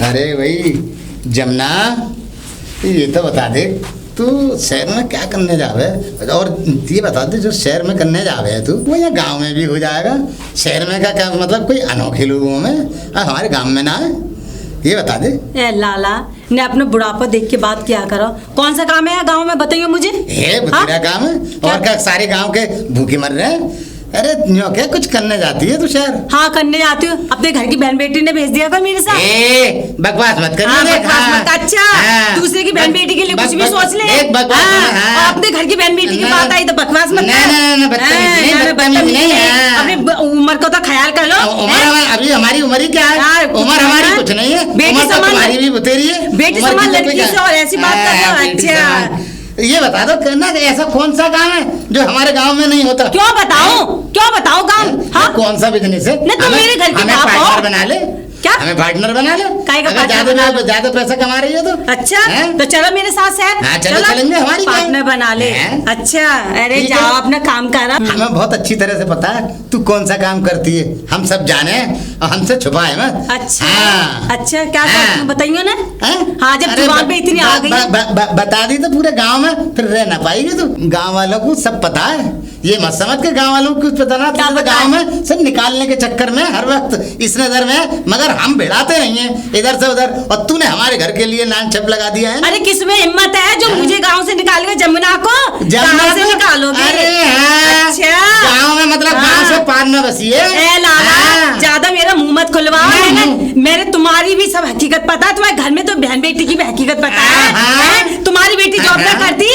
अरे भाई जमुना, ये तो बता दे तू शहर में क्या करने जावे, और ये बता दे जो शहर में करने जावे है तू वो यहाँ गांव में भी हो जाएगा। शहर में क्या मतलब कोई अनोखे लोगों में, हमारे गांव में ना है, ये बता दे। ए लाला ने अपने बुढ़ापा देख के बात किया करो। कौन सा काम है गांव में, बताइए मुझे। तेरा काम है और क्या सारे गांव के भूखे मर रहे हैं। अरे क्या कुछ करने जाती है तू शहर? हाँ करने जाती हूँ, अपने घर की बहन बेटी ने भेज दिया था मेरे साथ। बकवास मत कर। बकवास मत। अच्छा दूसरे की बहन बेटी के लिए कुछ भी सोच ले। अपने घर की बहन बेटी की बात आई तो बकवास मत अपनी उम्र को तो ख्याल कर लो। अभी हमारी उम्र ही क्या है, उम्र हमारी कुछ नहीं है, बेटी तुम्हारी भी बतेरी है, बेटी समान लड़की से और ऐसी बात कर रहे हो। अच्छा ये बता दो करना ऐसा कौन सा काम है जो हमारे गांव में नहीं होता? क्यों बताओ काम? हाँ कौन सा बिजनेस है? नहीं तो मेरे घर के पार्टनर बना ले। क्या हमें पार्टनर बना ले? ज्यादा पैसा कमा रही है तो अच्छा तो चलो मेरे साथ शहर। चलो चलेंगे, हमारी पार्टनर बना ले। अच्छा अरे जाओ अपना काम कर। हमें बहुत अच्छी तरह से पता है तू कौन सा काम करती है, हम सब जाने और हमसे छुपा है मत। अच्छा क्या बताइए ना। हाँ जब जुबान पे इतनी आ गई बता दी तो पूरे गांव में फिर रह ना पाएगी तू। गांव वालों को सब पता है, ये मत समझ के गांव वालों को कुछ पता ना। गांव में सब निकालने के चक्कर में हर वक्त इस नजर में, मगर हम भिड़ाते नहीं है इधर से उधर, और तूने हमारे घर के लिए नाम छप लगा दिया है। अरे किसमें हिम्मत है जो मुझे गांव से निकाल के जमुना को गांव से निकालोगे? अरे अच्छा गांव में मतलब गांव से पार न बसी है। लाला ज्यादा मेरा मुंह मत खुलवाओ। मेरे तुम्हारी भी सब हकीकत पता है, तुम्हारे घर में तो बहन बेटी की भी हकीकत पता है। तुम्हारी बेटी जॉब ना करती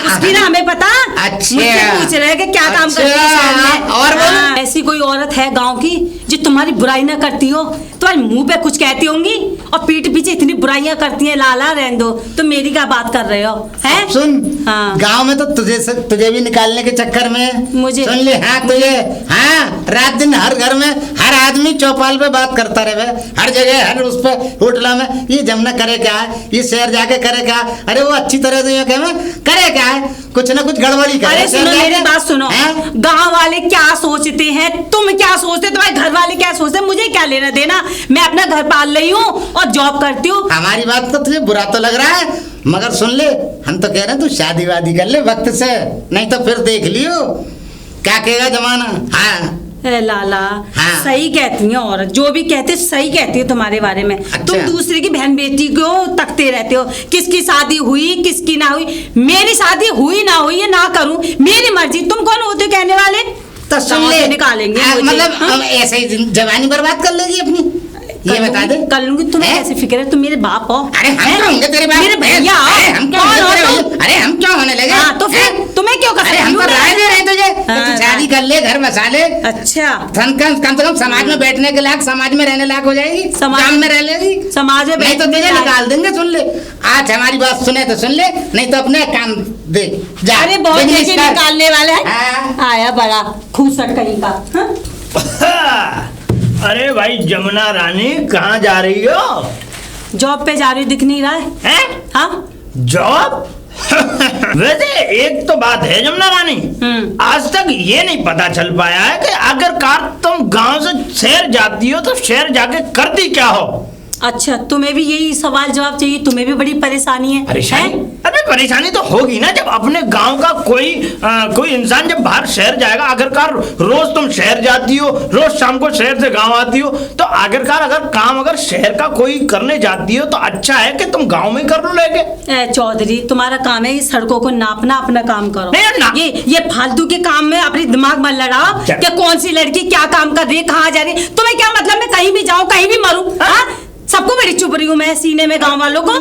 उसकी ना हमें पता। पूछ रहे कि क्या काम करती है और ऐसी कोई औरत है गांव की जो तुम्हारी बुराई ना करती हो? तुम्हारे मुंह पे कुछ कहती होंगी और पीठ पीछे इतनी बुराइयां करती है। लाला रहने दो, तुम मेरी क्या बात कर रहे हो? हैं सुन गांव में तो तुझे भी निकालने के चक्कर में मुझे सुन ले। हाँ तुझे रात दिन हर घर में हर आदमी चौपाल पे बात करता रहे, हर जगह हर उस पे होटल में ये जमुना करे क्या है, ये शहर जाके करे क्या। अरे वो अच्छी तरह से करे क्या है, कुछ ना कुछ गड़बड़ी करे। अरे सुनो मेरी बात सुनो, गांव वाले क्या सोचते हैं, तुम क्या सोचते, तुम्हारे घर वाले क्या सोचते, मुझे क्या लेना देना। मैं अपना घर पाल रही हूँ और जॉब करती हूँ। हमारी बात तो तुझे बुरा तो लग रहा है, मगर सुन ले हम तो कह रहे हैं तू शादी वादी कर ले वक्त से, नहीं तो फिर देख लियो क्या कहेगा जमाना। हाँ लाला सही कहती है औरत, जो भी कहते सही कहती है तुम्हारे बारे में। तुम दूसरे की बहन बेटी को तकते रहते हो, किसकी शादी हुई किसकी ना हुई। मेरी शादी हुई ना हुई ना करूं मेरी मर्जी, तुम कौन होते कहने वाले? तो सुन ले निकालेंगे मतलब ऐसे ही जवानी बर्बाद कर लेगी अपनी, ये बता दे। कर लूंगी, तुम्हें कैसे फिक्र है? तुम मेरे बाप हो। अरे हम क्यों होंगे तेरे बाप? मेरे भैया हम क्यों होने लगे? तो फिर तुम्हें क्यों कर? हम तो राय दे रहे हैं तुझे, शादी कर ले, घर बसा ले। अच्छा कम से कम समाज में बैठने के लायक, समाज में रहने लायक हो जाएगी, समाज में रह लेगी, समाज में। नहीं तो तुझे निकाल देंगे। सुन ले आज हमारी बात सुने तो सुन ले, नहीं तो अपने काम दे जा। अरे बहुत निकालने वाले हैं, आया बड़ा खूसट कहीं का। अरे भाई जमुना रानी कहाँ जा रही हो? जॉब पे जा रही, दिख नहीं रहा है? हाँ जॉब? वैसे एक तो बात है जमुना रानी, आज तक ये नहीं पता चल पाया है कि आखिरकार तुम गांव से शहर जाती हो तो शहर जाके करती क्या हो? अच्छा तुम्हें भी यही सवाल जवाब चाहिए? तुम्हें भी बड़ी परेशानी है? अरे परेशानी तो होगी ना, जब अपने गांव का कोई इंसान जब बाहर शहर जाएगा, आखिरकार रोज तुम शहर जाती हो, रोज शाम को शहर से गांव आती हो, तो आखिरकार अगर शहर का कोई करने जाती हो तो अच्छा है कि तुम गांव में कर लो लेके। चौधरी तुम्हारा काम है सड़कों को नापना, अपना काम करो। नहीं ये फालतू के काम में अपनी दिमाग मत लड़ाओ कि कौन सी लड़की क्या काम कर रही है, कहाँ जा रही है। तुम्हें क्या मतलब मैं कहीं भी जाऊँ कहीं भी मरूं? सबको मेरी चुप रही हूँ मैं सीने में, गांव वालों को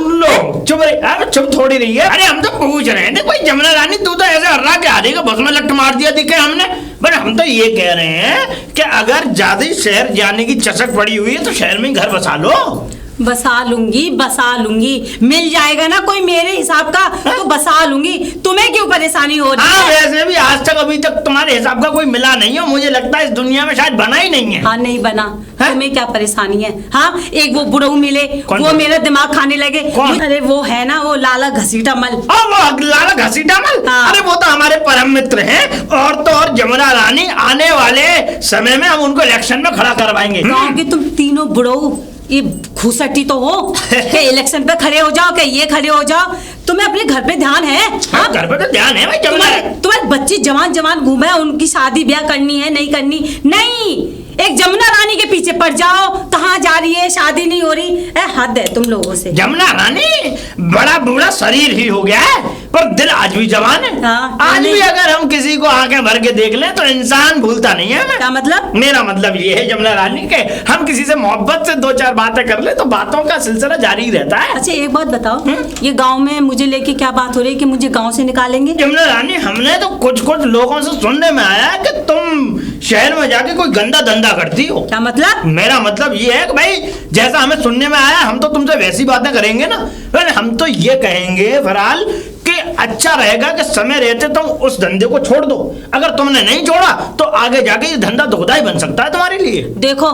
चुप थोड़ी रही है। अरे हम तो पूछ रहे थे कोई जमुना रानी तू तो ऐसे हर्रा के आ रही है, बस में लट मार दिया दिखे हमने। पर हम तो ये कह रहे हैं कि अगर ज्यादा शहर जाने की चसक पड़ी हुई है तो शहर में घर बसा लो। बसा लूंगी, मिल जाएगा ना कोई मेरे हिसाब का तो बसा लूंगी। तुम्हें क्यों परेशानी हो रही है? वैसे भी आज तक अभी तक तुम्हारे हिसाब का कोई मिला नहीं हो, मुझे लगता है इस दुनिया में शायद बना ही नहीं है। हाँ नहीं बना, तुम्हें क्या परेशानी है? हाँ, एक वो बुढ़ऊ मिले, वो मेरा दिमाग खाने लगे। अरे वो है ना, वो लाला घसीटा मल। वो लाला घसीटा मल? हाँ। अरे वो तो हमारे परम मित्र हैं, और तो और जमुना रानी आने वाले समय में हम उनको इलेक्शन में खड़ा करवाएंगे। गाँव के तुम तीनों बुढ़ऊ ये घुसटी तो हो कि इलेक्शन पे खड़े हो जाओ, कि ये खड़े हो जाओ। तुम्हें अपने घर पे ध्यान है? हाँ, घर पे तो ध्यान है भाई। तुम्हारे बच्चे जवान जवान घूमे, उनकी शादी ब्याह करनी है, नहीं करनी? नहीं, एक जमुना रानी के पीछे पड़ जाओ, कहाँ जा रही है, शादी नहीं हो रही है। हद है तुम लोगों से। जमुना रानी बड़ा बूढ़ा शरीर ही हो गया है, पर दिल आज भी जवान है। हाँ, आज भी अगर हम किसी को आंखें भर के देख लें तो इंसान भूलता नहीं है। क्या मतलब? मेरा मतलब ये है जमुना रानी के, हम किसी से मोहब्बत से दो चार बातें कर ले तो बातों का सिलसिला जारी रहता है। अच्छा एक बात बताओ, ये गांव में मुझे लेके क्या बात हो रही है कि मुझे गांव से निकालेंगे? जमुना रानी, हमने तो कुछ लोगों से सुनने में आया है कि तुम शहर में जाके कोई गंदा धंधा करती हो। क्या मतलब? मेरा मतलब ये है कि भाई जैसा हमें सुनने में आया, हम तो तुमसे वैसी बातें करेंगे ना। हम तो ये कहेंगे फरहाल कि अच्छा रहेगा कि समय रहते तुम उस धंधे को छोड़ दो। अगर तुमने नहीं छोड़ा तो आगे जाके ये धंधा दुखदाई बन सकता है तुम्हारे लिए। देखो,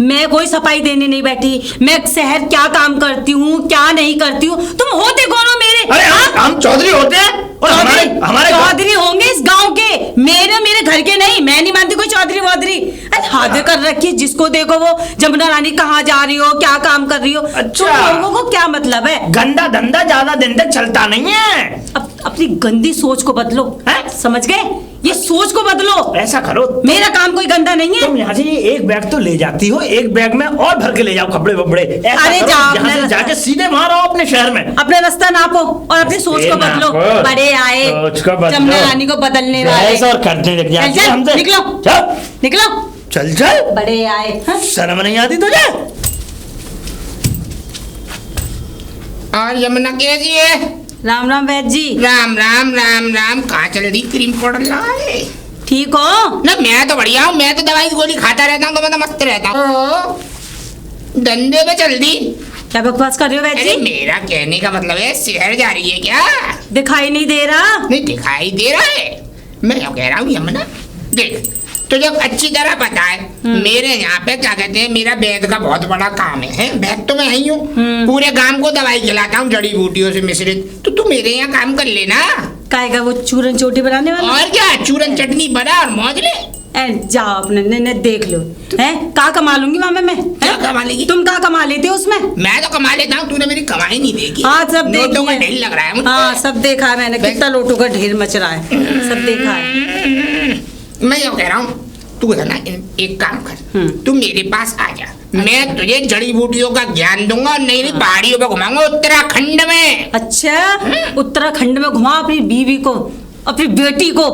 मैं कोई सफाई देने नहीं बैठी। मैं शहर क्या काम करती हूँ, क्या नहीं करती हूँ। तुम होते कौन हो मेरे? अरे हम चौधरी होते हैं, और हमारे चौधरी होंगे इस गांव के, मेरे घर के नहीं। मैं नहीं मानती कोई चौधरी वौधरी। अरे हद कर रखी है, जिसको देखो वो जमुना रानी कहाँ जा रही हो, क्या काम कर रही हो। अच्छा, तुम लोगों को क्या मतलब है? गंदा धंधा ज्यादा दिन तक चलता नहीं है। अपनी गंदी सोच को बदलो, समझ गए? ये सोच को बदलो। ऐसा करो, मेरा काम कोई गंदा नहीं है। तुम यहाँ से एक बैग तो ले जाती हो, एक बैग में और भर के ले जाओ कपड़े वपड़े। अरे जाओ, यहाँ से जाके सीधे वहां रहो अपने शहर में। अपना रास्ता नापो और अपनी सोच को बदलो। बड़े आए जमुना रानी को बदलने वाले और करने लग जाते हैं हमसे। निकलो, चल निकलो, चल चल। बड़े आए। शर्म नहीं आती तुझे? और यमुना कैसी है? राम राम वैद्य जी। राम राम राम राम। कहाँ चल रही? क्रीम पाउडर लगाए? ठीक हो? ना मैं तो बढ़िया हूँ, मैं तो दवाई गोली खाता रहता हूँ, तो मैं तो मस्त रहता हूँ। धंधे पे चल दी? क्या बकवास कर रहे हो वैद्य अरे जी? मेरा कहने का मतलब है शहर जा रही है क्या? दिखाई नहीं दे रहा। नहीं दिखाई दे रहा है। मैं कह रहा हूँ यमुना, देख तुझे अच्छी तरह पता है मेरे यहाँ पे क्या कहते हैं, मेरा वैद्य का बहुत बड़ा काम है। वैद्य तो मैं ही हूँ, पूरे गांव को दवाई खिलाता हूँ जड़ी बूटियों से मिश्रित। तो तू मेरे यहाँ काम कर लेना। काहेगा वो चूरन चोटी बनाने वाला? और क्या, चूरन चटनी बना और मौज ले। जाओ अपने ने देख लो। हैं कहाँ कमा लूंगी वहाँ मैं? क्या कमा लेगी? तुम कहाँ कमा लेते हो उसमें? मैं तो कमा लेता हूँ, तूने मेरी कमाई नहीं देखी। हाँ सब नोटों का देखी ढेर लग रहा है मुझे। हाँ सब देखा है मैंने, कितना नोटों का ढेर मच रहा है, सब देखा है। मैं ये कह रहा हूँ, तू है ना एक काम कर, तू मेरे पास आ जा। मैं तुझे जड़ी बूटियों का ज्ञान दूंगा और नई नई पहाड़ियों पे घुमाऊंगा उत्तराखंड में। अच्छा, उत्तराखंड में घुमाओ अपनी बीवी को, अपनी बेटी को।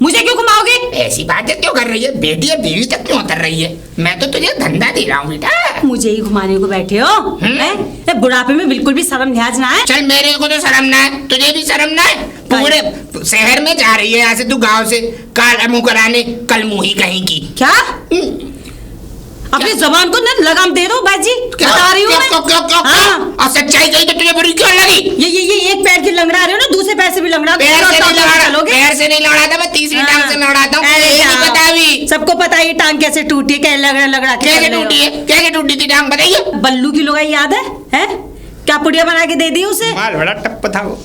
मुझे क्यों घुमाओगे? ऐसी बातें क्यों कर रही है? बेटी और बीवी तक क्यों उतर रही है? मैं तो तुझे धंधा दे रहा हूँ बेटा। मुझे ही घुमाने को बैठे हो? हैं? बुढ़ापे में बिल्कुल भी शर्म लिहाज ना है? चल मेरे को तो शर्म ना है, तुझे भी शर्म ना है? पूरे शहर में जा रही है यहाँ से तू गाँव से काला मुंह कराने, कल मुंही कहीं की। क्या? अपनी जबान को न लगाम दे दो बाजी, बता रही हूँ मैं। हाँ। और सच्चाई कही तो तुझे बुरी क्यों लगी? ये एक पैर की लंगड़ा रहे हो ना, दूसरे पैर से भी लंगड़ा। पैर से नहीं लौड़ाता, मैं तीसरी टांग से लौड़ाता हूँ। पता भी सबको पता है ये टांग कैसे टूटी है, लंगड़ा कैसे टूटी है? कैसे टूटी थी टांग बताइए? बल्लू की लुगाई याद है? क्या पुड़िया बना के दे दी उसे? माल बड़ा टप्प था वो।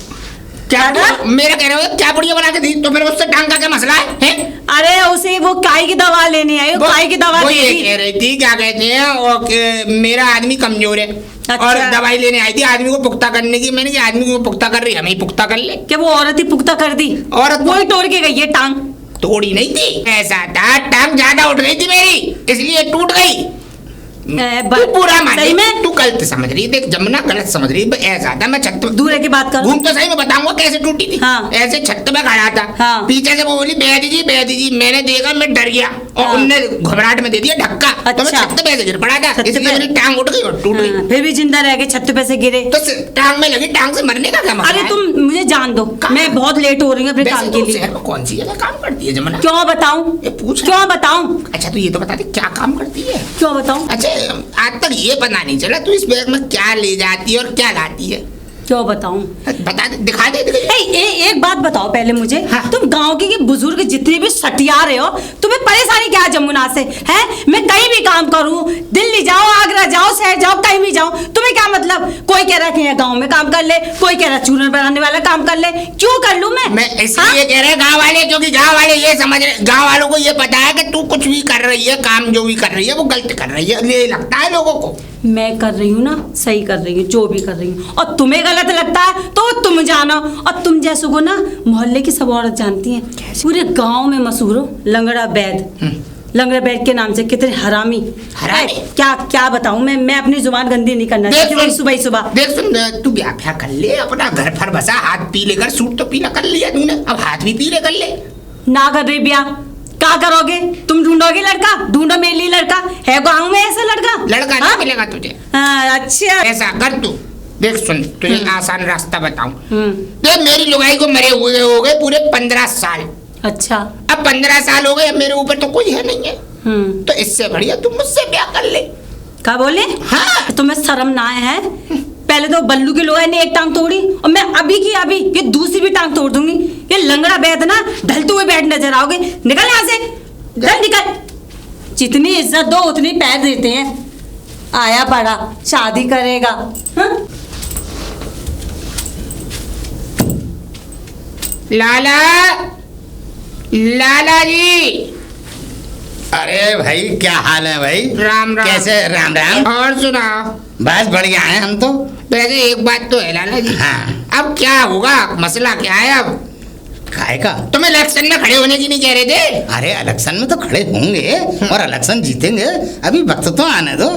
क्या मेरा कह रहे हो क्या पुड़िया बना के दी? तो फिर उससे टांग का क्या मसला है? अरे उसे वो काई की दवा लेने आई, काई की दवा वो ये कह रही थी क्या कहते हैं, मेरा आदमी कमजोर है। अच्छा। और दवाई लेने आई थी आदमी को पुख्ता करने की। मैंने कहा आदमी को पुख्ता कर रही, हमें ही पुख्ता कर ले। क्या वो औरत ही पुख्ता कर दी? औरत वो ही तोड़ के गई है टांग। तोड़ी नहीं थी, ऐसा था टांग ज्यादा उठ गई थी मेरी, इसलिए टूट गई। तू पूरा मान, सही में तू गलत समझ रही, देख जमुना गलत समझ रही। ऐसा था मैं छत दूर की बात कर, घूम तो सही में बताऊंगा कैसे टूटी थी। हाँ। ऐसे छत पे खड़ा था। हाँ। पीछे से वो बोली बेदी जी। मैंने देखा, मैं डर गया और हाँ। उनने घबराहट में दे दिया धक्का। अच्छा। तो मैं छत पे से गिर पड़ा था, इसलिए मेरी टांग उठ गई और टूट गई। फिर भी जिंदा रह गए, छत पे से गिरे तो टांग में लगी, टांग से मरने का क्या मतलब? अरे तुम मुझे जान दो, मैं बहुत लेट हो रही हूँ अपने काम के लिए। शहर में कौन सी जगह काम करती है जमुना? क्यों बताऊं? क्यों बताऊं? अच्छा तो ये तो बता दे क्या काम करती है? क्यों बताऊं? अच्छा आज तक ये पता नहीं चला तू इस बैग में क्या ले जाती है और क्या लाती है? क्यों बताऊं? बता दे, दिखा दे। एक बात बताओ पहले मुझे। हाँ। तुम गांव के बुजुर्ग जितने भी सटिया रहे हो, तुम्हें परेशानी क्या है जमुना से? है मैं कहीं भी काम करूं, दिल्ली जाओ, आगरा जाओ, शहर जाओ, कहीं भी जाओ, तुम्हें क्या मतलब? कोई कह रहा है कि गांव में काम कर ले, कोई कह रहा है चूरन बनाने वाला काम कर ले। क्यों कर लूं मैं इसलिए कह रहे गाँव वाले, क्योंकि गाँव वाले ये समझ रहे, गाँव वालों को ये पता है कि तू कुछ भी कर रही है, काम जो भी कर रही है वो गलत कर रही है, ये लगता है लोगों को। मैं कर रही हूँ ना, सही कर रही हूँ, जो भी कर रही हूँ। और तुम्हें गलत लगता है तो तुम जानो। और तुम जैसो को ना मोहल्ले की सब औरत जानती हैं, पूरे गांव में मशहूर हो लंगड़ा बैद। लंगड़ा बैद के नाम से कितने हरामी। क्या क्या बताऊं मैं अपनी जुबान गंदी नहीं करना चाहती सुबह सुबह। देख सुन, तू ब्याह कर ले, अपना घर फर बसा, हाथ पी लेकर, सूट तो पीला कर लिया तूने, अब हाथ भी पीले कर ले। ना कर रही ब्याह, क्या करोगे? तुम ढूंढोगे लड़का? ढूंढो मेरे लिए लड़का। है गाँव में ऐसा लड़का? लड़का नहीं मिलेगा तुझे। अच्छा ऐसा कर तू, देख सुन तुझे आसान रास्ता बताऊं। देख मेरी लुगाई को मरे हुए हो गए पूरे 15 साल। अच्छा। अब 15 साल हो गए, अब मेरे ऊपर तो कोई है नहीं है, तो इससे बढ़िया तुम मुझसे ब्याह कर ले। क्या बोले? हाँ। तुम्हें शर्म ना है? पहले तो बल्लू की लोहाई ने एक टांग तोड़ी और मैं अभी की अभी ये दूसरी भी टांग तोड़ दूंगी। ये लंगड़ा बैठ ना ढलते हुए बैठ नजर आओगे। निकल यहाँ से, चल निकल। जितनी इज्जत दो उतनी पैर देते हैं। आया पड़ा शादी करेगा। हाँ? लाला, लाला जी। अरे भाई क्या हाल है भाई? राम राम। कैसे? राम राम। और सुनाओ। बस बढ़िया है हम तो। वैसे एक बात तो है लाला जी। हाँ। अब क्या होगा, मसला क्या है अब? काय का? तुम इलेक्शन में खड़े होने की नहीं कह रहे थे? अरे इलेक्शन में तो खड़े होंगे और इलेक्शन जीतेंगे, अभी वक्त तो आने दो।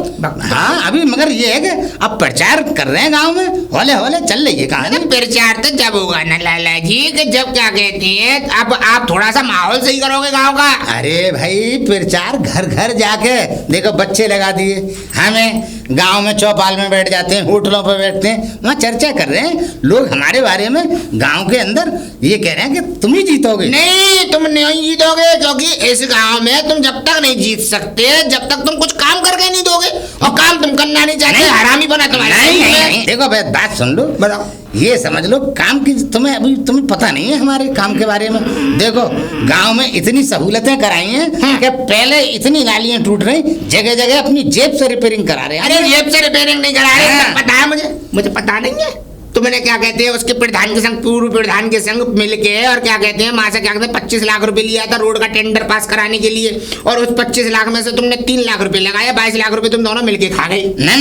हाँ अभी, मगर ये है कि अब प्रचार कर रहे हैं गांव में, हौले हौले चल रही है कहानी। प्रचार तो जब होगा ना लाला जी, कि जब क्या कहते हैं, अब आप थोड़ा सा माहौल सही करोगे गांव का। अरे भाई प्रचार घर घर जाके देखो, बच्चे लगा दिए, हमें गांव में चौपाल में बैठ जाते हैं, होटलों पर बैठते हैं, वहाँ चर्चा कर रहे हैं लोग हमारे बारे में। गांव के अंदर ये कह रहे हैं कि तुम ही जीतोगे। नहीं, तुम नहीं जीतोगे, क्योंकि इस गांव में तुम जब तक नहीं जीत सकते, जब तक तुम कुछ काम करके नहीं दोगे, और काम तुम करना नहीं चाहते, हरामी बना तुम्हारे। नहीं, देखो बात सुन लो, बताओ। ये समझ लो काम की, तुम्हें पता नहीं है हमारे काम के बारे में। देखो गांव में इतनी सहूलतें कराई हैं कि पहले इतनी नालियां टूट रही, जगह जगह अपनी जेब से रिपेयरिंग करा रहे हैं। अरे जेब से रिपेयरिंग नहीं करा रहे, पता है मुझे पता नहीं है। तुमने क्या कहते हैं उसके प्रधान के संग, पूर्व प्रधान के संग मिलके, और क्या कहते हैं माँ से क्या कहते हैं 25 लाख रुपए लिया था रोड का टेंडर पास कराने के लिए, और उस 25 लाख में से तुमने 3 लाख रुपए लगाया, 22 लाख रुपए तुम दोनों मिलके खा गए। ना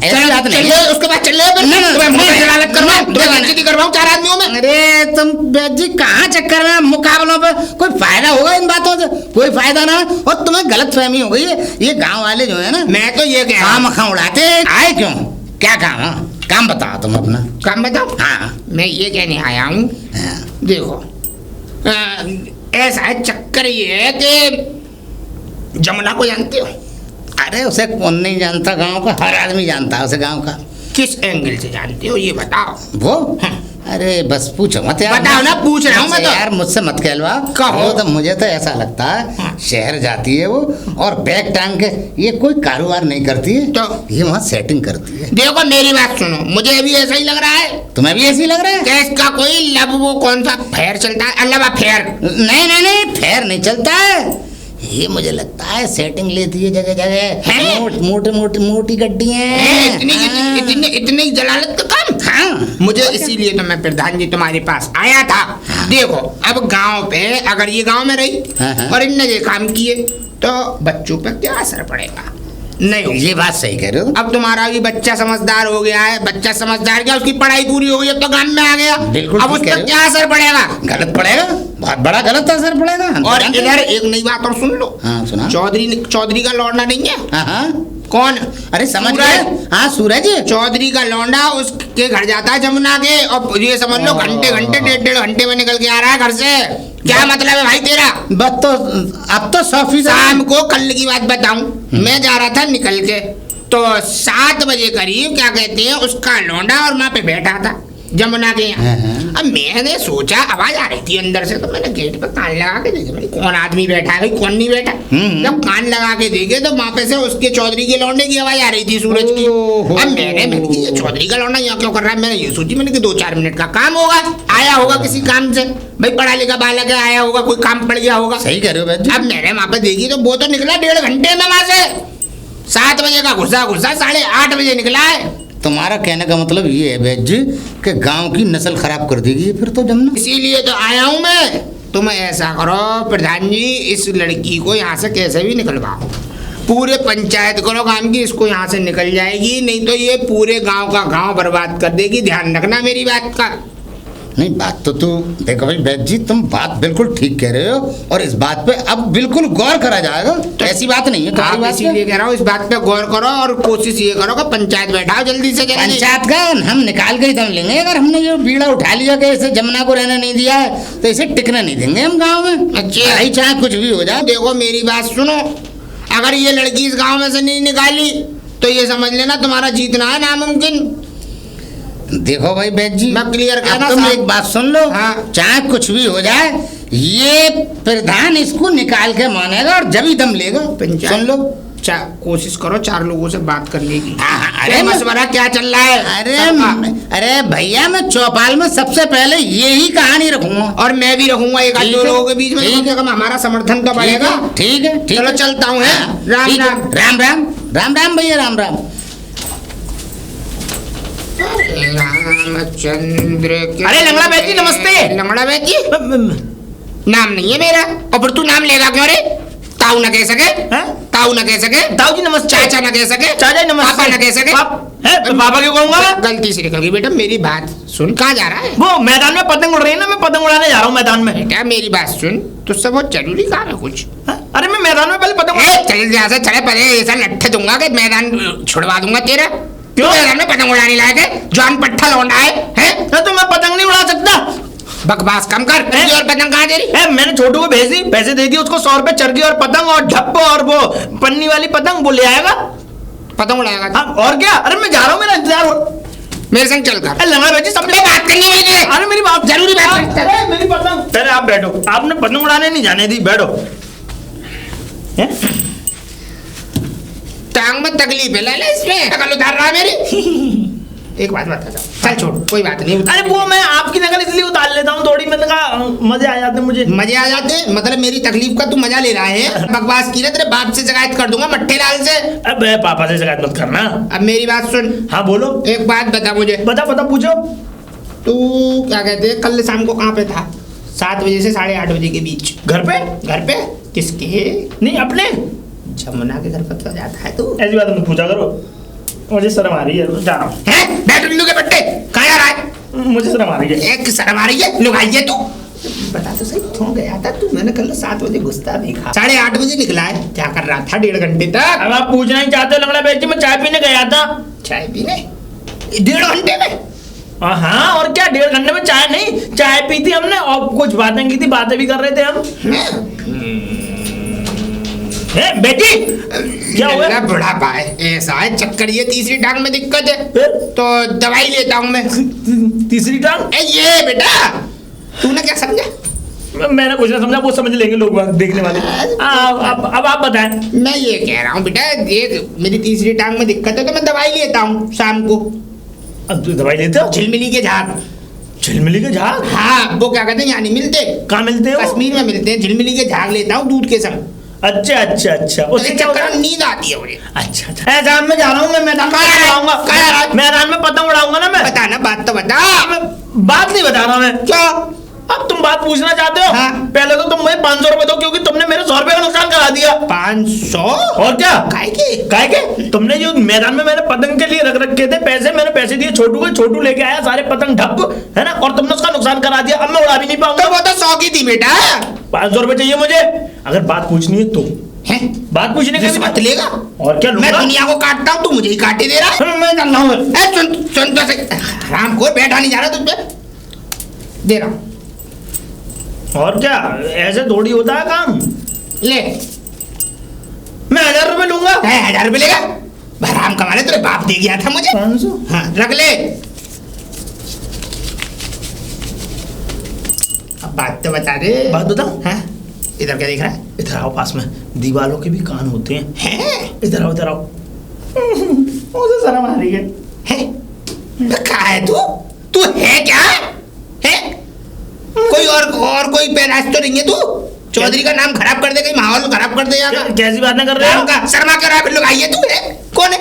ऐसी बात नहीं। उसके बाद चल करवाऊं 4 आदमियों में। अरे तुम जी कहाँ चक्कर में, मुकाबलों पे कोई फायदा होगा इन बातों से? कोई फायदा ना, और तुम्हें गलत फहमी हो गई है। ये गाँव वाले जो है ना, मैं तो ये कह काम खा उड़ाते आए क्यों? क्या काम है? काम बताओ तुम अपना। काम बताओ। हाँ मैं ये कहने आया हूँ, देखो ऐसा है, चक्कर ये है कि जमुना को जानते हो? अरे उसे कौन नहीं जानता, गांव का हर आदमी जानता है उसे। गांव का किस एंगल से जानते हो ये बताओ। वो अरे बस पूछो मत यार। बताओ ना, पूछ रहा हूँ मैं तो। यार मुझसे मत कहलवा। कहो। तो मुझे तो ऐसा लगता है शहर जाती है वो, और बैग टांग के ये कोई कारोबार नहीं करती है, तो ये वहाँ सेटिंग करती है। देखो मेरी बात सुनो, मुझे भी ऐसा ही लग रहा है। तुम्हें भी ऐसी लग रहा है? क्या इसका कोई वो कौन सा फेयर चलता है? अल्लाह फेयर? नहीं फेयर नहीं चलता है। ये मुझे लगता है सेटिंग लेती है जगह जगह, मोटी गड्डियां, इतनी जलालत का काम। हाँ मुझे इसीलिए तो मैं प्रधान जी तुम्हारे पास आया था। देखो अब गांव पे, अगर ये गांव में रही और इनने ये काम किए तो बच्चों पर क्या असर पड़ेगा? नहीं, ये बात सही कह रहे हो। अब तुम्हारा भी बच्चा समझदार हो गया है, बच्चा समझदार क्या, उसकी पढ़ाई पूरी हो गई, अब तो काम में आ गया। बिल्कुल। अब उस पर क्या असर पड़ेगा? गलत पड़ेगा, बहुत बड़ा गलत असर पड़ेगा। और इधर एक नई बात और सुन लो। हाँ सुना। चौधरी का लौंडा नहीं है? हाँ। कौन? अरे समझ गए। हाँ सूरज चौधरी का लौंडा उसके घर जाता है जमुना के, और ये समझ लो घंटे 1.5 घंटे में निकल के आ रहा है घर से। क्या मतलब है भाई तेरा? बस तो अब तो 100%। शाम को कल की बात बताऊं, मैं जा रहा था निकल के, तो 7 बजे करीब क्या कहते हैं उसका लौंडा और वहां पे बैठा था। जमुना के यहाँ। हाँ। अब मैंने सोचा आवाज आ रही थी अंदर से, तो मैंने गेट पे कान लगा के देखे, मैंने कौन आदमी बैठा है, कौन नहीं बैठा। जब कान लगा के देखे तो वहां पे से उसके चौधरी के लौंडे की आवाज आ रही थी, सूरज की। अब मैंने कि ये चौधरी का लौंडा यहाँ क्यों कर रहा है, मैंने ये सोची, मैंने कि 2-4 मिनट का काम होगा, आया होगा किसी काम से, भाई पढ़ा लिखा बालक है, आया होगा, कोई काम पड़ गया होगा। सही कह रहे हो बैद जी। अब मैंने वहां पे देखी तो वो तो निकला 1.5 घंटे में वहां से, 7 बजे का घुसा 8:30 बजे निकला है। तुम्हारा कहने का मतलब ये है बैद जी कि गांव की नस्ल खराब कर देगी फिर तो जमुना। इसीलिए तो आया हूँ मैं। तुम ऐसा करो प्रधान जी, इस लड़की को यहाँ से कैसे भी निकलवाओ, पूरे पंचायत करो काम की, इसको यहाँ से निकल जाएगी, नहीं तो ये पूरे गांव का गांव बर्बाद कर देगी, ध्यान रखना मेरी बात का। नहीं बात तो तू देखो भाई बैद जी, तुम बात बिल्कुल ठीक कह रहे हो और इस बात पे अब बिल्कुल गौर करा जाएगा, तो ऐसी बात नहीं है तुम्हारी आप बात पे। इसीलिए कह रहा हूँ इस बात पे गौर करो और कोशिश ये करो कि पंचायत बैठाओ जल्दी से। पंचायत का हम निकाल के ही दम लेंगे, अगर हमने ये बीड़ा उठा लिया कि इसे जमुना को रहने नहीं दिया है तो इसे टिकने नहीं देंगे हम गाँव में। अच्छा। भाई चाहे कुछ भी हो जाए। देखो मेरी बात सुनो, अगर ये लड़की इस गांव में से नहीं निकाली तो ये समझ लेना तुम्हारा जीतना है नामुमकिन। देखो भाई बैद जी, मैं क्लियर अब कहना तुम साहब। एक बात सुन लो, हाँ। चाहे कुछ भी हो जाए ये प्रधान इसको निकाल के मानेगा और जब ही दम लेगा। पंचायत- सुन लो। कोशिश करो 4 लोगों से बात करने की। अरे अरे मशवरा क्या चल रहा है? अरे भैया, मैं चौपाल में सबसे पहले यही कहानी रखूंगा और मैं भी रखूंगा एक ठीक दो है, लोगों के बीच में, ठीक क्योंकि अगर हमारा समर्थन तो बढ़ेगा। ठीक है ठीक चलो है। चलता हूँ। हाँ, राम ठीक है। राम। राम राम राम राम भैया, राम राम। रामचंद्र के। अरे लंगड़ा बैठी, नमस्ते। लंगड़ा बैठी नाम नहीं है मेरा, और फिर तू नाम लेगा क्यों रे? ताऊ न कह सके, ताऊ न कह सके, ताऊ जी नमस्ते। चाचा न कह सके, चाचा जी नमस्ते। पापा न कह सके। पापा क्यों कहूंगा? गलती से निकल गई बेटा। मेरी बात सुन, कहाँ जा रहा है? वो मैदान में पतंग उड़ रही है ना, मैं पतंग उड़ाने जा रहा हूँ मैदान में। बेटा मेरी बात सुन, तुझसे बहुत जरूरी काम है कुछ। अरे मैं मैदान में पहले पतंग चल यहाँ से, चले पहले ऐसा लट्ठे दूंगा कि मैदान छुड़वा दूंगा तेरा। क्यों? मैदान में पतंग उड़ाने लायक है? जॉन पट्टा लौंडा है? तो मैं पतंग नहीं उड़ा सकता। बकवास कम कर। तेरी और पतंग कहाँ तेरी? मैंने छोटू को भेज दी, पैसे दे दिए उसको, 100 रुपए चरखी और पतंग और ढप्पो और वो पन्नी वाली पतंग वो ले आएगा। पतंग उड़ाएगा? हाँ, और क्या? अरे मैं जा रहा हूँ, मेरा इंतजार हो। मेरे संग चल कर। लंगड़ा बैठी सबने बात करनी है मुझे। अरे मेरी बात जरूरी बात कर। अरे मेरी पतंग। पहले आप बैठो, आपने पतंग उड़ाने नहीं जाने दी, बैठो। टांग में तकलीफ है, ले ले इसमें। अकल उतार रहा है मेरी। एक बात बता दो, चल छोड़, कोई बात नहीं। अरे वो मैं आपकी नकल इसलिए उतार लेता हूँ थोड़ी, मैंने कहा मजे आ जाते मुझे। मजे आ जाते? मतलब मेरी तकलीफ का तू मजा ले रहा है? बकवास की ना, तेरे बाप से शिकायत कर दूंगा, मट्टे लाल से। अब पापा से शिकायत मत करना। अब मेरी बात सुन। हाँ बोलो। एक बात बता मुझे। बता पूछो। तू क्या कहते हैं, कल शाम को कहाँ पे था? 7 बजे से 8:30 बजे के बीच। घर पे? घर पे? किसके? नहीं अपने। जमुना के घर पर तो जाता है तू? ऐसी बात मत पूछा करो, मुझे शर्म आ रही है, जा रहा हूँ। हैं? बैठ उल्लू के पट्टे, कहाँ जा रहा है? मुझे शर्म आ रही है। एक शर्म आ रही है? लुगाई है तू? बता तो सही, क्यों गया था तू? मैंने कल 7 बजे घुसता देखा, 8:30 बजे निकला है। क्या कर रहा था 1.5 घंटे तक? अब आप पूछना ही चाहते हो लंगड़ा बैठ, मैं चाय पीने गया था। चाय पीने? 1.5 घंटे में? हाँ और क्या, 1.5 घंटे में चाय नहीं, चाय पी थी हमने और कुछ बातें की थी, बातें भी कर रहे थे हम। बेटी क्या हुआ? मेरा बुढ़ापा है, ऐसा है चक्कर, ये तीसरी टांग में दिक्कत है, फिर? तो दवाई लेता हूँ मैं। तीसरी टांग? ये बेटा तूने क्या समझा? मैंने कुछ ना समझा, वो समझ लेंगे लोग देखने वाले। अब आप बताएं। मैं ये कह रहा हूँ बेटा, ये मेरी तीसरी टांग में दिक्कत है तो मैं दवाई लेता हूँ शाम को। अब तू दवाई लेते हो? झिलमिली के झाग। झिलमिली के झाग? हाँ, वो क्या कहते हैं, यहाँ नहीं मिलते, कहाँ मिलते हैं? कश्मीर में मिलते हैं। झिलमिली के झाग लेता हूँ दूध के संग। अच्छा उससे उसके क्या चक्कर होता में है? नींद आती है मुझे। अच्छा ऐसा मैं जा रहा हूँ, मैं मैदान में कहाँ पतंग उड़ाऊंगा। कहाँ जा रहा है? मैदान में पतंग उड़ाऊंगा ना मैं। बता ना, बात तो बता। बात नहीं बता रहा मैं। क्या? अब तुम बात पूछना चाहते हो? हाँ। पहले तो तुम मुझे 500 रुपए दो, क्योंकि तुमने मेरे 100 रुपए का नुकसान करा दिया। 500? और क्या? काहे के? काहे के? तुमने जो मैदान में मैंने पतंग के लिए रख रखे थे पैसे, मैंने पैसे दिए छोटू को, छोटू लेके आया सारे पतंग ढप, है ना, और तुमने उसका नुकसान करा दिया। अब मैं उड़ा भी नहीं पाऊंगा। तो वो तो 100 की थी बेटा। 500 रुपए चाहिए मुझे, अगर बात पूछनी है तो। हैं? बात पूछने के रिश्वत लेगा? और क्या मैं लूंगा? दुनिया को काटता हूँ, तू मुझे ही काटे दे रहा है। मैं जान रहा हूँ। सुन तो सही, राम को बैठा नहीं जा रहा तुझ पे, दे रहा हूँ। और क्या, ऐसे थोड़ी होता है काम। ले, मैं 1000 रुपए लूंगा। 1000 रुपये लेगा? हराम कमा ले, तेरे बाप दे गया था मुझे। 500? हाँ, रख ले। बात तो बता दे। बात बता। हाँ? इधर क्या देख रहा है? इधर आओ पास में, दीवारों के भी कान होते हैं। हैं? इधर आओ इधर आओ। मुझे शर्म आ रही है। हैं? कहाँ है तू? तू है क्या? है? कोई और कोई पैदाश तो नहीं है तू? चौधरी का नाम खराब कर दे, कहीं माहौल खराब कर दे यहाँ का। कैसी बात ना कर रहे हो? का शर्मा कर रहा है, लोग आइए। तू है कौन है?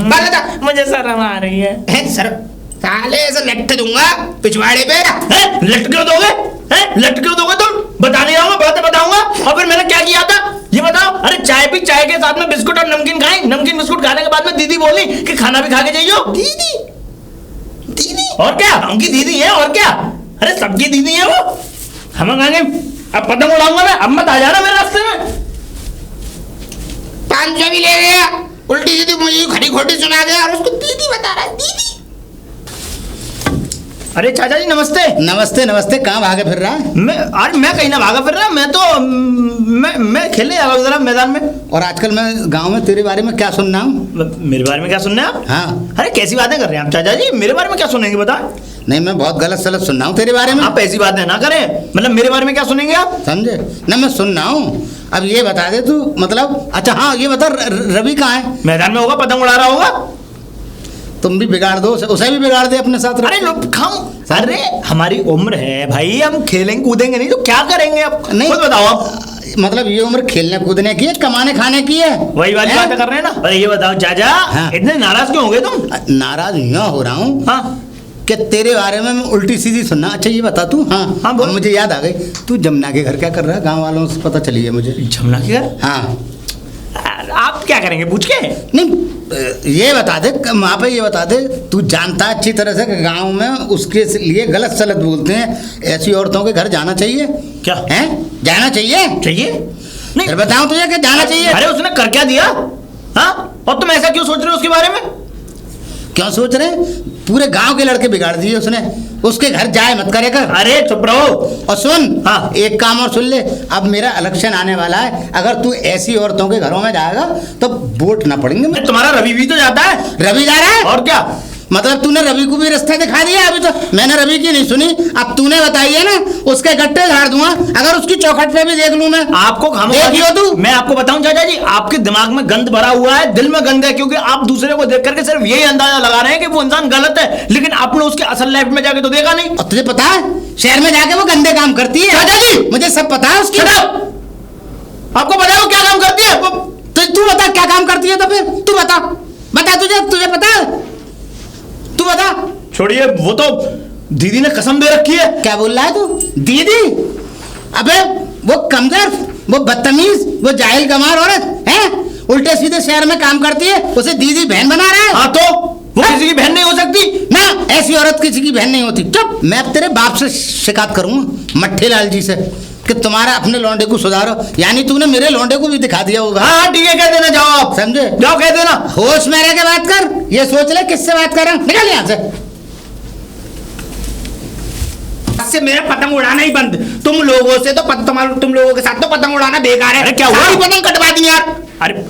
बात बता। मुझे शर्म आ रही है। हैं सर? साले ऐसे लट दूंगा पिछवाड़े पे। लट क्यों दोगे? लट क्यों दोगे तुम? बताने आऊंगा, बातें बताऊंगा। और फिर मैंने क्या किया था ये बताओ। अरे चाय पी, चाय के साथ में बिस्कुट और नमकीन खाए। नमकीन बिस्कुट खाने के बाद में दीदी बोली कि खाना भी खा के जाइयो। दीदी? दीदी? और क्या, उनकी दीदी है और क्या। अरे सबकी दीदी है वो। हम कहेंगे अब पतंग उड़ाऊंगा मैं, अब मत आ जाना मेरे रास्ते में। 500 भी ले गया, उल्टी सीधी मुझे खड़ी खोटी सुना गया और उसको दीदी बता रहा है। दीदी? अरे चाचा जी नमस्ते। नमस्ते नमस्ते। कहाँ भागे फिर रहा है? मैं कहीं ना भागा फिर रहा। मैं तो मैं खेले आवा जरा मैदान में। और आजकल मैं गांव में तेरे बारे में क्या सुन रहा हूँ? मेरे बारे में क्या सुनने आप? हाँ। अरे कैसी बातें कर रहे हैं आप चाचा जी? मेरे बारे में क्या सुनेंगे बता। नहीं, मैं बहुत गलत सलत सुन रहा हूँ तेरे बारे में। आप ऐसी बातें ना करें। मतलब मेरे बारे में क्या सुनेंगे आप? समझे ना? मैं सुन रहा हूँ। अब ये बता दे तू, मतलब अच्छा हाँ ये बता, रवि कहाँ है? मैदान में होगा, पतंग उड़ा रहा होगा। तुम भी बिगाड़ दो उसे भी बिगाड़ दे अपने साथ। अरे अरे हमारी उम्र है भाई, हम खेलेंगे कूदेंगे नहीं तो क्या करेंगे आप? नहीं खुद बताओ आप। मतलब ये उम्र खेलने कूदने की है, कमाने खाने की है। वही वाली बात कर रहे हैं ना। अरे ये बताओ चाचा, हाँ। इतने नाराज क्यों हो गए तुम? नाराज यूं हो रहा हूँ हाँ कि तेरे बारे में मैं उल्टी सीधी सुनना। अच्छा ये बता तू, हाँ हाँ बोल। मुझे याद आ गई, तू जमुना के घर क्या कर रहा है? गांव वालों से पता चली है मुझे। जमुना के घर? हाँ। आप क्या करेंगे पूछ के? नहीं ये बता दे, वहाँ पे ये बता दे, तू जानता है अच्छी तरह से कि गांव में उसके लिए गलत सलत बोलते हैं। ऐसी औरतों के घर जाना चाहिए क्या है? जाना चाहिए? चाहिए नहीं? फिर बताऊं तुझे कि जाना चाहिए? अरे उसने कर क्या दिया? हाँ, और तुम ऐसा क्यों सोच रहे हो उसके बारे में? क्यों सोच रहे? पूरे गांव के लड़के बिगाड़ दिए उसने। उसके घर जाए मत करे कर। अरे चुप रहो। और सुन, हाँ। एक काम और सुन ले, अब मेरा इलेक्शन आने वाला है। अगर तू ऐसी औरतों के घरों में जाएगा तो वोट ना पड़ेंगे। तुम्हारा रवि भी तो जाता है। रवि जा रहा है? और क्या? मतलब तूने रवि को भी रास्ता दिखा दिया? अभी तो मैंने रवि की नहीं सुनी, अब तूने बताई है ना, उसके गट्टे झाड़ दूंगा। अगर उसकी चौखट पे भी देख लूं मैं। आपको देखियो तू। मैं आपको बताऊं चाचा जी, आपके दिमाग में गंद भरा हुआ है, दिल में गंद है, क्योंकि आप दूसरे को देख करके सिर्फ यही अंदाजा लगा रहे हैं कि वो इंसान गलत है, लेकिन आपने उसके असल लाइफ में जाके तो देखा नहीं। और तुझे पता है शहर में जाके वो गंदे काम करती है? चाचा जी मुझे सब पता है उसकी। आपको पता है वो क्या काम करती है? तो तू बता क्या काम करती है? तो फिर तू बता, तुझे पता है? तू बता। छोड़िए, वो तो दीदी ने कसम दे रखी है। क्या बोल रहा है तू? दीदी? अबे वो कमजोर, वो बदतमीज, वो जाहिल गंवार औरत है, उल्टे सीधे शहर में काम करती है, उसे दीदी बहन बना रहा है। हाँ तो वो किसी की बहन नहीं हो सकती ना, ऐसी औरत किसी की बहन नहीं होती। चुप। मैं अब तेरे बाप से शिकायत करूंगा, मट्ठी लाल जी से, कि तुम्हारा अपने लौंडे को सुधारो। यानी तूने मेरे लौंडे को भी दिखा दिया होगा। हाँ ठीक है, कह देना, जाओ आप। समझे? जाओ कह देना। होश में रह के बात कर, ये सोच ले किससे बात कर रहा हूं। निकल यहाँ से। से मेरा पतंग उड़ाना ही बंद। तुम लोगों से तो तुम लोगों के साथ तो पतंग उड़ाना बेकार है। अरे क्या हुआ? सारी पतंग कटवा दी यार।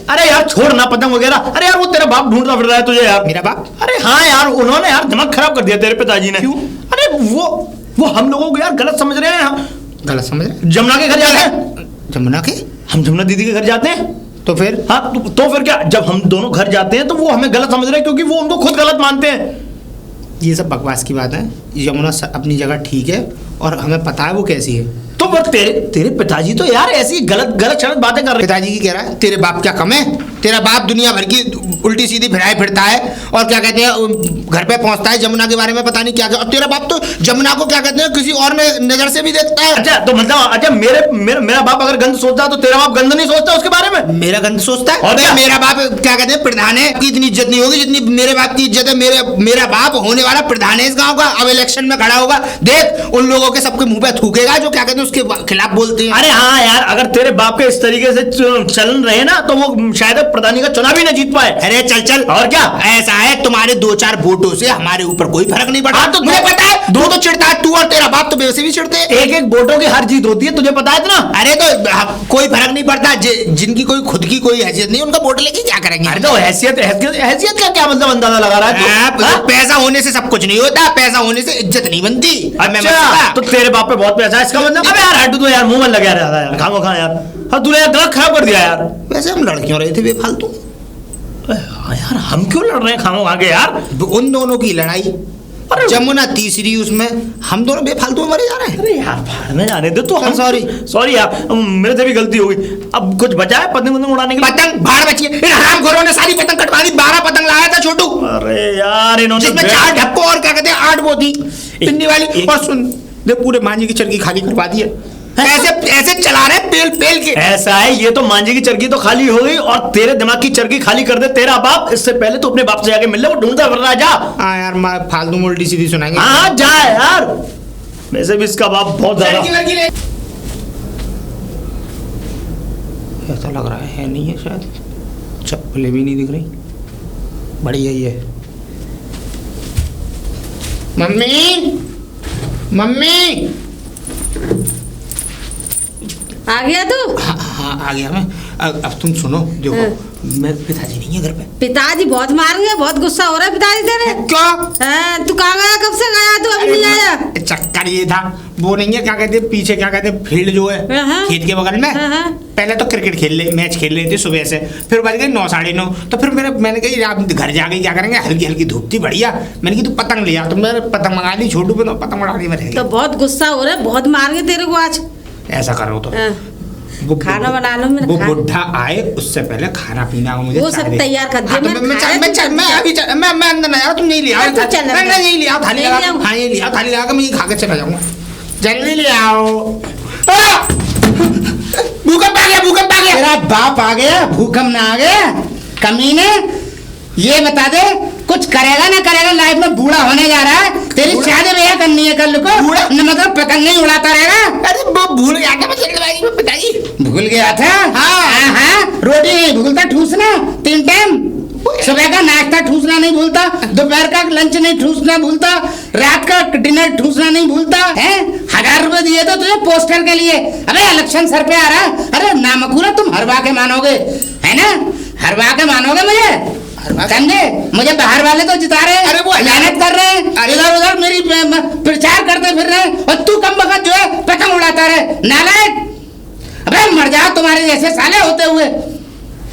अरे यार छोड़ ना पतंग वगैरह। अरे यार वो तेरा बाप ढूंढता फिर रहा है तुझे यार। मेरा बाप? अरे हाँ यार, उन्होंने यार दिमाग खराब कर दिया तेरे पिताजी ने। क्यों? अरे वो हम लोगों को यार गलत समझ रहे हैं। गलत समझ रहे? जमुना के घर जाते हैं। जमुना के? हम जमुना दीदी के घर जाते हैं। तो फिर? हाँ तो फिर क्या, जब हम दोनों घर जाते हैं तो वो हमें गलत समझ रहे हैं, क्योंकि वो उनको खुद गलत मानते हैं। ये सब बकवास की बात है। यमुना अपनी जगह ठीक है और हमें पता है वो कैसी है। तो बस तेरे पिताजी तो यार ऐसी गलत शरत बातें कर रहे हैं। पिताजी की कह रहा है तेरे बाप क्या कम है? तेरा बाप दुनिया भर की उल्टी सीधी भिड़ाई फिरता है और क्या कहते हैं घर पे पहुंचता है, जमुना के बारे में पता नहीं क्या क्या। और तेरा बाप तो जमुना को क्या कहते हैं किसी और नजर से भी देखता है। अच्छा तो मतलब अच्छा मेरा बाप अगर गंद सोचता है तो तेरा बाप गंद नहीं सोचता उसके बारे में? मेरा गंद सोचता है। और क्या? मेरा बाप क्या कहते हैं प्रधान है, की इतनी इज्जत नहीं होगी जितनी मेरे बाप की इज्जत है। मेरा बाप होने वाला प्रधान है इस गाँव का, अब इलेक्शन में खड़ा होगा। देख उन लोगों के सबके मुंह पे थूकेगा जो क्या कहते हैं उसके खिलाफ बोलते हैं। अरे हाँ यार, अगर तेरे बाप के इस तरीके से चलन रहे ना तो वो शायद प्रधानी का चुनाव ही ना जीत पाए। अरे चल चल, और क्या ऐसा है, तुम्हारे 2-4 वोटों से हमारे ऊपर कोई फर्क नहीं पड़ा। हाँ, तो मुझे पता है, दो तो चिढ़ता है, तू और तेरा बाप तो वैसे भी चिढ़ते हैं। एक एक वोटों की हर जीत होती है, तुझे पता है ना। अरे तो कोई फर्क नहीं पड़ता, जिनकी कोई खुद की कोई हैसियत नहीं, उनका वोट लेके क्या करेंगे। अरे तो हैसियत का क्या मतलब अंदाजा लगा रहा है तू? हाँ? पैसा होने से सब कुछ नहीं होता, पैसा होने से इज्जत नहीं बनती। अच्छा, तो तेरे बाप पे बहुत पैसा है इसका मतलब। अबे यार हट, तू यार मुंह में लगा रहा था यार, खामो खा यार। हाँ तूने यार दिमाग खराब कर दिया यार। वैसे हम लड़ क्यों रहे थे बेफालतू? हाँ यार, हम क्यों लड़ रहे हैं खामो खा के यार? उन दोनों की लड़ाई, जमुना तीसरी, उसमें हम दोनों बेफालतू मरे जा रहे हैं। अरे यार भाड़ में जाने दे तू। हम सॉरी सॉरी यार, मेरे से भी गलती हो गई। अब कुछ बचा है पतंग उड़ाने के लिए? पतंग भाड़ बची है, इन हरामखोरों ने सारी पतंग कटवा दी। 12 पतंग लाया था छोटू, अरे यार इन्होंने जिसमें 4 ढक्को और क्या कहते हैं 8 वो थी पिन्नी वाली। और सुन दे, पूरे मांझी की चरखी खाली करवा दी है। ऐसे ऐसे चला रहे पेल पेल के। ऐसा है, ये तो मांझे की चरखी तो खाली हो गई और तेरे दिमाग की चरखी खाली कर दे तेरा बाप। इससे पहले तो अपने बाप से जाके मिल ले, वो ढूंढता फिर रहा। जा। हाँ यार, फालतू उल्टी सीधी सुनाएंगे। हाँ जा यार, वैसे भी इसका बाप बहुत ज्यादा। ऐसा लग रहा है नहीं है शायद, चप्पलें भी नहीं दिख रही। बढ़िया ही है। मम्मी मम्मी, आ गया तू? हाँ हाँ आ गया मैं। अब तुम सुनो, देखो मैं, पिताजी नहीं है घर पे। पिताजी बहुत मारेंगे, बहुत गुस्सा हो रहा है पिताजी तेरे। क्या? तू कहाँ गया, कब से गया तू, अभी नहीं आया? चक्कर ये था, वो नहीं है क्या कहते हैं पीछे, क्या कहते हैं फील्ड जो है खेत के बगल में। पहले तो क्रिकेट मैच खेल रहे थे सुबह से, फिर बज गए 9 साढ़े 9। तो फिर मैंने कही आप घर जाके क्या करेंगे, हल्की हल्की धूप थी बढ़िया। मैंने कही तू पतंग ले आ, तो मैंने पतंग मंगा ली छोटू पे, तो पतंग उड़ाने में रह गया। तो बहुत गुस्सा हो रहा है, बहुत मारेंगे तेरे को आज। ऐसा करो तो वो खाना बना लो। वो बुढ़ा आए उससे पहले खाना पीना मुझे वो सब तैयार कर दिया। मैं अंदर ना तुम नहीं ले आओ, नहीं ले आओ, थाली लगा, हाँ ये ले आओ, थाली लगा, मैं खा के चला जाऊंगा। जल्दी ले आओ। भूकंप आ गया, भूकंप आ गया। तेरा बाप आ गया, भूकंप ना आ गया? कमीने, ये बता दे कुछ करेगा ना करेगा? लाइफ में बूढ़ा होने जा रहा है, तेरी शादी ब्याह करनी है कल को, मतलब पतंग नहीं उड़ाता रहेगा। अरे वो भूल गया था पिताजी, भूल गया था? हाँ, रोटी नहीं भूलता ठूसना 3 टाइम। सुबह का नाश्ता ठूसना नहीं भूलता, दोपहर का लंच नहीं ठूसना भूलता, रात का डिनर ठूसना नहीं भूलता है। 1000 रुपए दिए तो तुझे पोस्टर के लिए। अबे इलेक्शन सर पे आ रहा है, अरे नामकूरा तुम हरवा के मानोगे, है ना? हरवा के मानोगे मुझे, समझे? मुझे बाहर वाले तो जिता रहे हैं, अरे वो मेहनत कर रहे हैं, इधर उधर मेरी प्रचार करते फिर रहे हैं, और तू कम वक्त जो है पतंग उड़ाता रहे, नालायक। अबे मर जाओ, तुम्हारे जैसे साले होते हुए।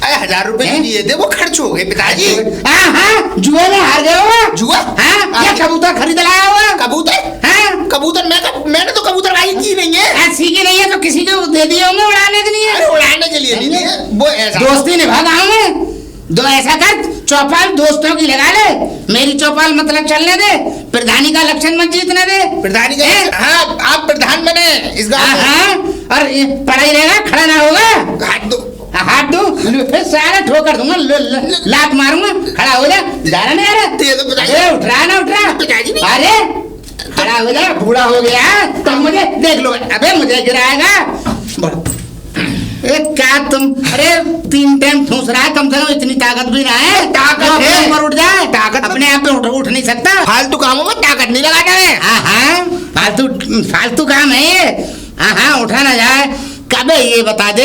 1000 रुपए दिए थे, वो खर्च हो गए पिताजी। हाँ, जुए में हार गए हो। जुआ? हाँ, ये कबूतर खरीद लाया हुआ। कबूतर? हाँ, कबूतर मैंने तो कबूतरबाजी की नहीं है। ऐसी की नहीं है तो किसी को दे दिए होंगे उड़ाने के लिए। अरे उड़ाने के लिए नहीं दिए, वो ऐसा दोस्ती निभा गाँव में। दो ऐसा कर, चौपाल दोस्तों की लगा ले, मेरी चौपाल मतलब चलने दे, प्रधानी का इलेक्शन मत जीतने दे। प्रधानी का? हाँ, आप प्रधान बने इस गाँव में। हाँ, और पढ़ाई रहेगा, खड़ा ना होगा। हाथ दो, फिर सारा ठोकर दूंगा, लात मारूंगा, खड़ा हो जा। जा रहा नहीं आ रहा? उठ रहा ना, उठ रहा? अरे खड़ा हो जा, बूढ़ा हो गया तो मुझे देख लो। अबे मुझे गिराएगा। क्या तुम, अरे 3 टाइम ठूस रहा है, कम से कम इतनी ताकत भी ना है। ताकत है, ऊपर उठ जाए, ताकत अपने आप पे उठ नहीं सकता। फालतू कामों में ताकत नहीं लगाता है। हाँ, फालतू काम है ये। हाँ, उठा ना जाए। कबे ये बता दे,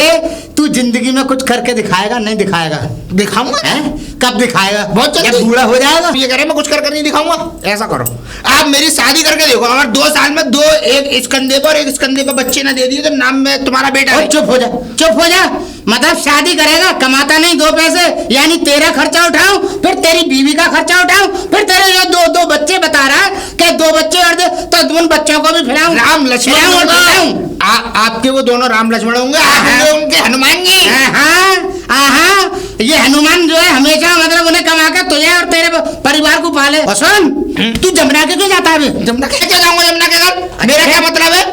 तू जिंदगी में कुछ करके दिखाएगा नहीं दिखाएगा? दिखाऊंगा। कब दिखाएगा? बहुत जल्दी। जब बूढ़ा हो जाएगा। ये करे मैं कुछ कर नहीं दिखाऊंगा। ऐसा करो, आप मेरी शादी करके देखो, अगर 2 साल में एक इस कंधे पर एक इस कंधे पर बच्चे ना दे दिए तो नाम में तुम्हारा बेटा है। चुप हो जा, चुप हो जा। मतलब शादी करेगा, कमाता नहीं 2 पैसे, यानी तेरा खर्चा उठाऊं, फिर तेरी बीवी का खर्चा उठाऊं, फिर तेरे जो 2 बच्चे बता रहा है कि 2 बच्चे और दे, तो उन बच्चों को भी खिलाऊं, राम लक्ष्मण। आपके वो दोनों राम लक्ष्मण होंगे, उनके हनुमान जी। ये हनुमान जो है हमेशा मतलब उन्हें कमा के तुझे और तेरे परिवार को पाले। और सुन, तू जमुना के क्यों जाता है? जमुना के क्या जाऊंगा? जमुना के घर मेरा क्या मतलब है?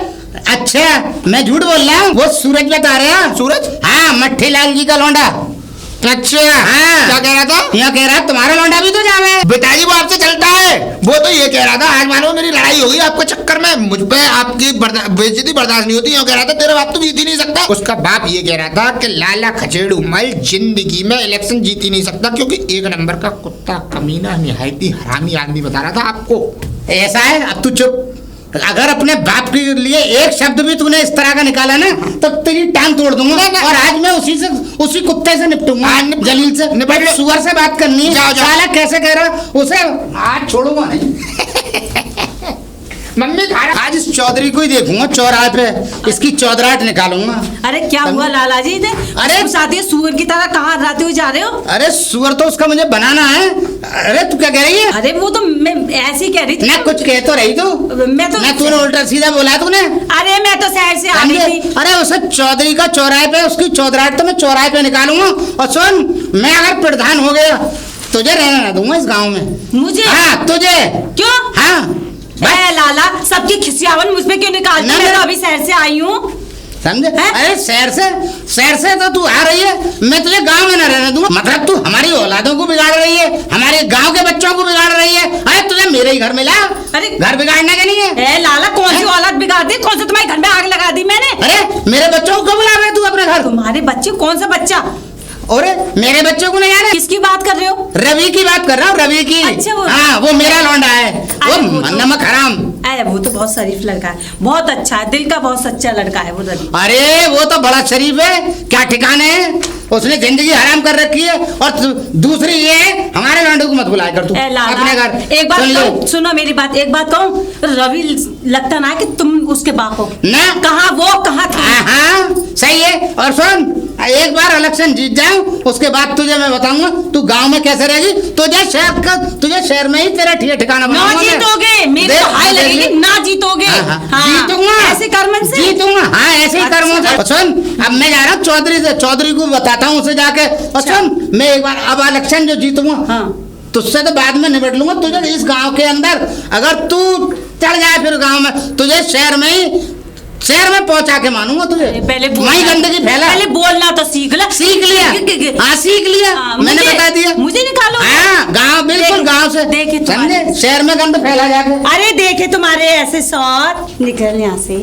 अच्छा, मैं झूठ बोल रहा हूँ? वो सूरज बता रहे हैं। सूरज? हाँ, मट्ठी लाल जी का लौंडा। अच्छा, हाँ, क्या कह रहा था? यहाँ कह रहा है तुम्हारा लौंडा भी तो जावे। पिताजी वो आपसे चलता है, वो तो ये कह रहा था आज मानो मेरी लड़ाई हो गई आपके चक्कर में, मुझ पे आपकी बेइज्जती बर्दाश्त नहीं होती। यूँ कह रहा था तेरा बाप तो जीत ही नहीं सकता। उसका बाप ये कह रहा था कि लाला खचेड़ू मल जिंदगी में इलेक्शन जीत ही नहीं सकता, क्योंकि एक नंबर का कुत्ता, कमीना, निहायती हरामी आदमी बता रहा था आपको। ऐसा है, अब तू चुप। अगर अपने बाप के लिए एक शब्द भी तूने इस तरह का निकाला ना तो तेरी टांग तोड़ दूंगा। और आज मैं उसी कुत्ते से निपटूंगा, जलील से। सुअर से बात करनी है। साला कैसे कह रहा उसे आज छोड़ूंगा नहीं। मम्मी खा रहा। आज इस चौधरी को ही देखूंगा चौराहे पे, इसकी चौधराहट निकालूंगा। अरे क्या हुआ लाला जी? अरे साथी सुअर की तरह कहाँ हर्राते हुए जा रहे हो? अरे सुअर तो उसका मुझे बनाना है। अरे तू क्या कह रही है? अरे वो तो मैं ऐसी कह रही थी ना, कुछ कह तो रही तू। मैं तो तूने उल्टा सीधा बोला तूने। अरे मैं तो शहर से आ रही थी। अरे उसे चौधरी का चौराहे पे, उसकी चौधराहट तो मैं चौराहे पे निकालूंगा। और सुन, मैं अगर प्रधान हो गया तुझे रहना ना दूंगा इस गाँव में। मुझे? हाँ तुझे। क्यों? हाँ लाला सबकी खिसियावन मुझ पे क्यों निकालती? मैं तो अभी शहर से आई हूँ, समझे? अरे शहर से तो तू आ रही है, मैं तुझे गांव में न रहने दूंगा। मतलब तू हमारी औलादों को बिगाड़ रही है, हमारे गांव के बच्चों को बिगाड़ रही है। अरे तुझे मेरे ही घर में ला। अरे घर बिगाड़ने का नहीं है। लाला कौन सी औलाद बिगाड़ दी? कौन सा तुम्हारे घर में आग लगा दी मैंने? अरे मेरे बच्चों को क्यों बुला रहे तू अपने घर? तुम्हारे बच्चे? कौन सा बच्चा? और मेरे बच्चों को नहीं आ रहे? किसकी बात कर रहे हो? रवि की बात कर रहा हूँ, रवि की। अच्छा हाँ वो मेरा लौंडा है, वो नमक हराम। अरे वो तो बहुत शरीफ लड़का है, बहुत अच्छा है, दिल का बहुत सच्चा लड़का है वो रवि। अरे वो तो बड़ा शरीफ है, क्या ठिकाने है। उसने जिंदगी हराम कर रखी है। और दूसरी ये है, हमारे लौंडे को मत बुलाया कर तू अपने घर। एक बात सुनो मेरी बात, एक बात कहूँ, रवि लगता ना कि तुम उसके बाप हो ना। कहाँ वो कहाँ था? हाँ सही है। और सुन, एक बार इलेक्शन जीत जाऊं उसके बाद तुझे मैं बताऊंगा तू गांव में कैसे रहेगी। तुझे शहर में ही तेरा ठिकाना ना जीतोगे, मेरे को हाय लगेगी, ना जीतोगे। जीतूंगा ऐसे कर्मों से जीतूंगा। हाँ ऐसे ही कर्मों से। सुन, अब मैं जा रहा हूँ चौधरी को बताता हूँ उसे जाके। और सुन, मैं एक बार अब इलेक्शन जो जीतूंगा तुझसे तो बाद में निपट लूंगा। तुझे इस गांव के अंदर अगर तू चढ़ जाए फिर गांव में, तुझे शहर में पहुंचा के मानूंगा तुझे। पहले वही गंदगी फैला। पहले बोलना तो सीख लिया। हाँ सीख लिया, मैंने बता दिया। मुझे निकालो। हाँ गांव, बिल्कुल गांव से। देखे समझे? शहर में गंद फैला जाके। अरे देखे तुम्हारे ऐसे सौर, निकल यहाँ से।